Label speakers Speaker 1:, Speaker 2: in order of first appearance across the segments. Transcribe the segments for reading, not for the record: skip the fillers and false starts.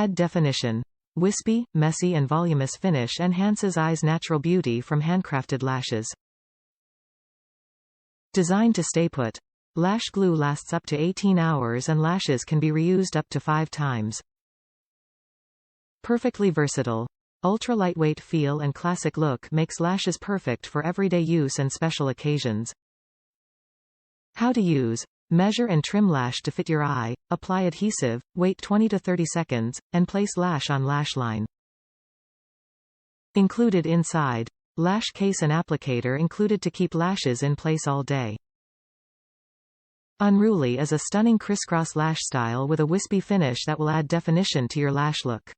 Speaker 1: Add definition. Wispy, messy and voluminous finish enhances eye's natural beauty from handcrafted lashes. Designed to stay put. Lash glue lasts up to 18 hours and lashes can be reused up to 5 times. Perfectly versatile. Ultra-lightweight feel and classic look makes lashes perfect for everyday use and special occasions. How to use. Measure and trim lash to fit your eye, apply adhesive, wait 20 to 30 seconds, and place lash on lash line. Included inside. Lash case and applicator included to keep lashes in place all day. Unruly is a stunning crisscross lash style with a wispy finish that will add definition to your lash look.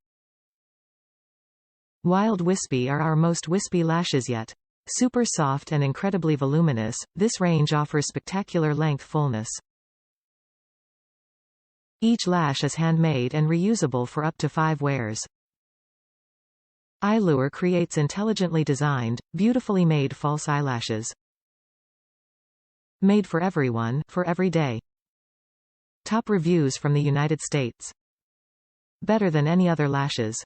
Speaker 1: Wild Wispy are our most wispy lashes yet. Super soft and incredibly voluminous, this range offers spectacular length fullness. Each lash is handmade and reusable for up to 5 wears. Eylure creates intelligently designed, beautifully made false eyelashes. Made for everyone, for every day. Top reviews from the United States. Better than any other lashes.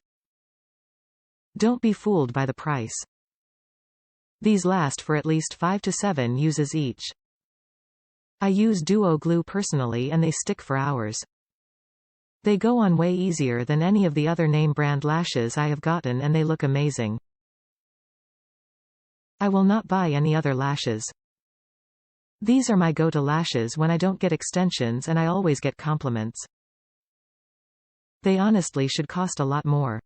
Speaker 1: Don't be fooled by the price. These last for at least 5 to 7 uses each. I use duo glue personally and they stick for hours. They go on way easier than any of the other name brand lashes I have gotten and they look amazing. I will not buy any other lashes. These are my go-to lashes when I don't get extensions and I always get compliments. They honestly should cost a lot more.